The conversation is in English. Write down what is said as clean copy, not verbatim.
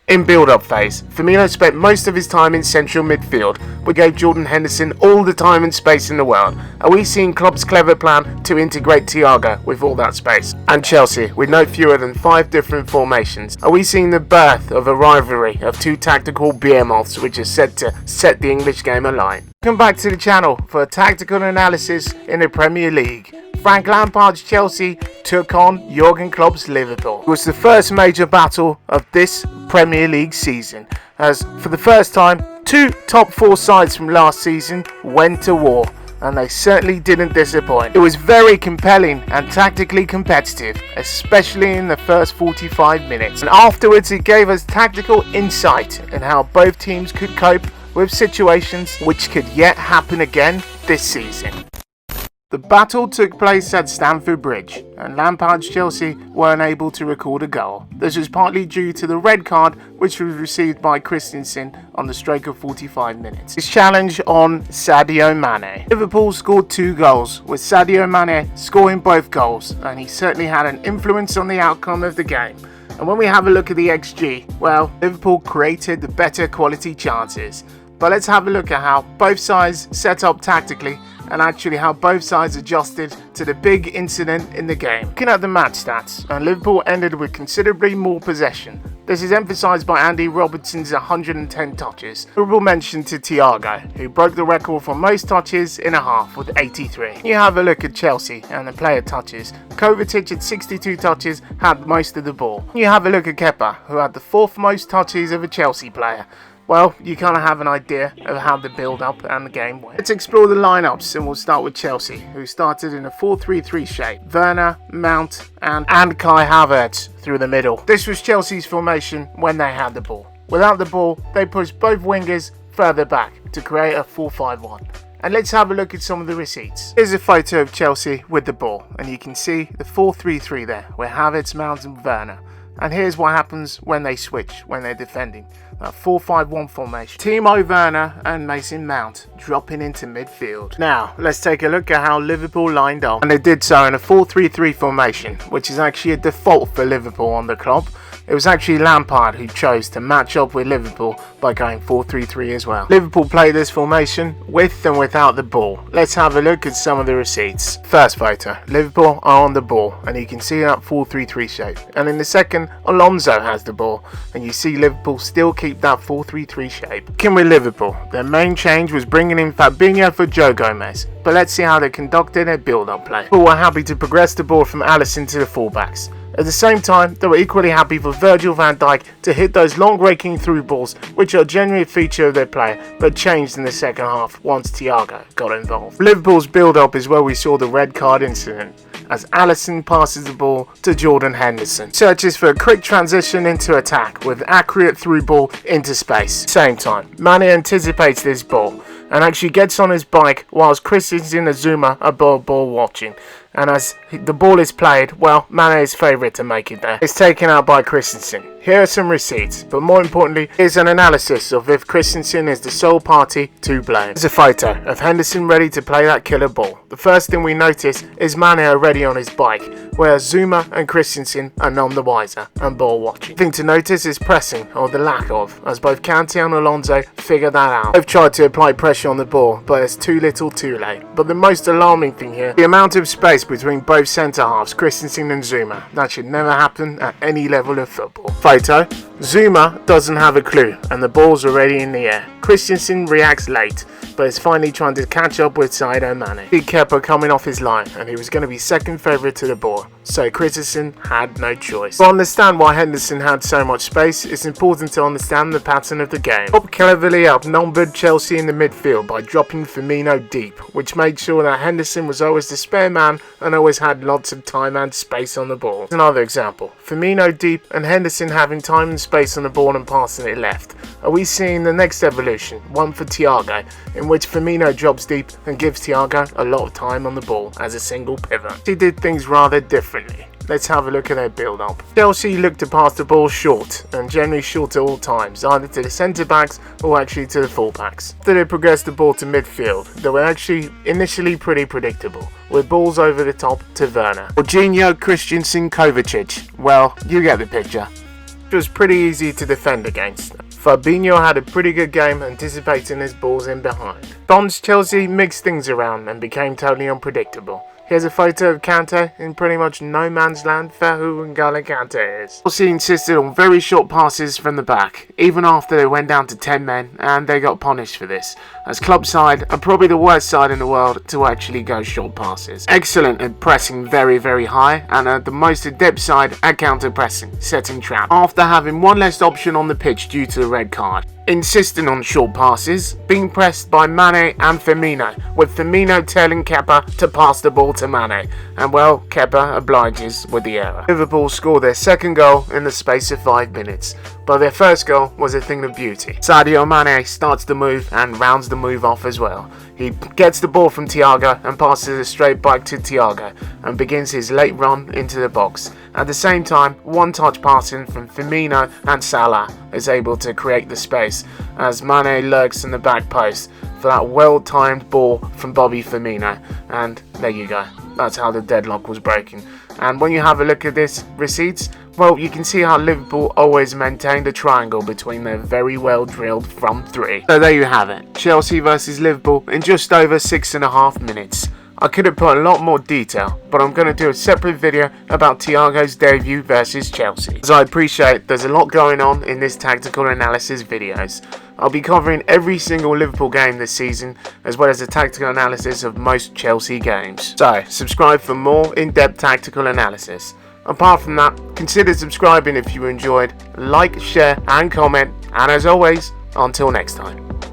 In build-up phase, Firmino spent most of his time in central midfield, which gave Jordan Henderson all the time and space in the world. Are we seeing Klopp's clever plan to integrate Thiago with all that space? And Chelsea, with no fewer than 5 different formations, are we seeing the birth of a rivalry of 2 tactical behemoths which are set to set the English game alight? Welcome back to the channel for a tactical analysis in the Premier League. Frank Lampard's Chelsea took on Jurgen Klopp's Liverpool. It was the first major battle of this Premier League season, as for the first time, 2 top 4 sides from last season went to war, and they certainly didn't disappoint. It was very compelling and tactically competitive, especially in the first 45 minutes, and afterwards it gave us tactical insight in how both teams could cope with situations which could yet happen again this season. The battle took place at Stamford Bridge, and Lampard's Chelsea were unable to record a goal. This was partly due to the red card which was received by Christensen on the stroke of 45 minutes. His challenge on Sadio Mane. Liverpool scored 2 goals, with Sadio Mane scoring both goals, and he certainly had an influence on the outcome of the game. And when we have a look at the XG, well, Liverpool created the better quality chances. But let's have a look at how both sides set up tactically and actually how both sides adjusted to the big incident in the game. Looking at the match stats, and Liverpool ended with considerably more possession. This is emphasised by Andy Robertson's 110 touches. Honourable mention to Thiago, who broke the record for most touches in a half with 83. You have a look at Chelsea and the player touches. Kovacic at 62 touches had most of the ball. You have a look at Kepa, who had the 4th most touches of a Chelsea player. Well, you kind of have an idea of how the build-up and the game went. Let's explore the lineups, and we'll start with Chelsea, who started in a 4-3-3 shape. Werner, Mount and Kai Havertz through the middle. This was Chelsea's formation when they had the ball. Without the ball, they pushed both wingers further back to create a 4-5-1. And let's have a look at some of the receipts. Here's a photo of Chelsea with the ball, and you can see the 4-3-3 there, where Havertz, Mount and Werner. And here's what happens when they switch, when they're defending. A 4-5-1 formation. Timo Werner and Mason Mount dropping into midfield. Now, let's take a look at how Liverpool lined up. And they did so in a 4-3-3 formation, which is actually a default for Liverpool on the club. It was actually Lampard who chose to match up with Liverpool by going 4-3-3 as well. Liverpool played this formation with and without the ball. Let's have a look at some of the receipts. First photo, Liverpool are on the ball, and you can see that 4-3-3 shape. And in the second, Alonso has the ball, and you see Liverpool still keep that 4-3-3 shape. Looking with Liverpool, their main change was bringing in Fabinho for Joe Gomez. But let's see how they conducted their build-up play. Liverpool were happy to progress the ball from Alisson to the fullbacks. At the same time, they were equally happy for Virgil van Dijk to hit those long raking through balls, which are generally a feature of their play, but changed in the second half once Thiago got involved. Liverpool's build-up is where we saw the red card incident, as Alisson passes the ball to Jordan Henderson. Searches for a quick transition into attack with accurate through ball into space. Same time, Mane anticipates this ball and actually gets on his bike whilst Christensen and Zuma are ball watching. And as the ball is played, well, Mane is favourite to make it there. It's taken out by Christensen. Here are some receipts, but more importantly, here's an analysis of if Christensen is the sole party to blame. Here's a photo of Henderson ready to play that killer ball. The first thing we notice is Mane already on his bike, whereas Zuma and Christensen are none the wiser and ball watching. The thing to notice is pressing, or the lack of, as both Kante and Alonso figure that out. They've tried to apply pressure on the ball, but it's too little too late. But the most alarming thing here, the amount of space between both centre halves, Christensen and Zuma. That should never happen at any level of football. Photo, Zuma doesn't have a clue and the ball's already in the air. Christensen reacts late, but is finally trying to catch up with Sadio Mane. Kepa coming off his line, and he was going to be second favourite to the ball, so Christensen had no choice. To understand why Henderson had so much space, it's important to understand the pattern of the game. Klopp cleverly outnumbered Chelsea in the midfield by dropping Firmino deep, which made sure that Henderson was always the spare man and always had lots of time and space on the ball. Another example, Firmino deep and Henderson having time and space on the ball and passing it left. Are we seeing the next evolution, one for Thiago, in which Firmino drops deep and gives Thiago a lot of time on the ball as a single pivot? He did things rather differently. Let's have a look at their build-up. Chelsea looked to pass the ball short, and generally short at all times, either to the centre-backs or actually to the full-backs. After they progressed the ball to midfield, they were actually initially pretty predictable, with balls over the top to Werner. Jorginho, Christensen, Kovacic. Well, you get the picture. was pretty easy to defend against. Firmino had a pretty good game, anticipating his balls in behind. Pounced Chelsea mixed things around and became totally unpredictable. Here's a photo of Kante in pretty much no man's land for who N'Golo Kante is. Chelsea insisted on very short passes from the back, even after they went down to 10 men, and they got punished for this, as Klopp's side are probably the worst side in the world to actually go short passes. Excellent at pressing very, very high, and are the most adept side at counter pressing, setting traps, after having one less option on the pitch due to the red card. Insisting on short passes, being pressed by Mane and Firmino, with Firmino telling Kepa to pass the ball to Mane, and well, Kepa obliges with the error. Liverpool score their second goal in the space of 5 minutes, but their first goal was a thing of beauty. Sadio Mane starts the move and rounds the move off as well. He gets the ball from Thiago and passes it straight back to Thiago and begins his late run into the box. At the same time, one-touch passing from Firmino and Salah is able to create the space as Mane lurks in the back post for that well-timed ball from Bobby Firmino, and there you go. That's how the deadlock was broken. And when you have a look at this receipts, well, you can see how Liverpool always maintained a triangle between their very well drilled front three. So there you have it, Chelsea versus Liverpool in just over 6.5 minutes. I could have put a lot more detail, but I'm going to do a separate video about Thiago's debut versus Chelsea, as I appreciate there's a lot going on in this tactical analysis videos. I'll be covering every single Liverpool game this season, as well as a tactical analysis of most Chelsea games. So, subscribe for more in-depth tactical analysis. Apart from that, consider subscribing if you enjoyed, like, share and comment, and as always, until next time.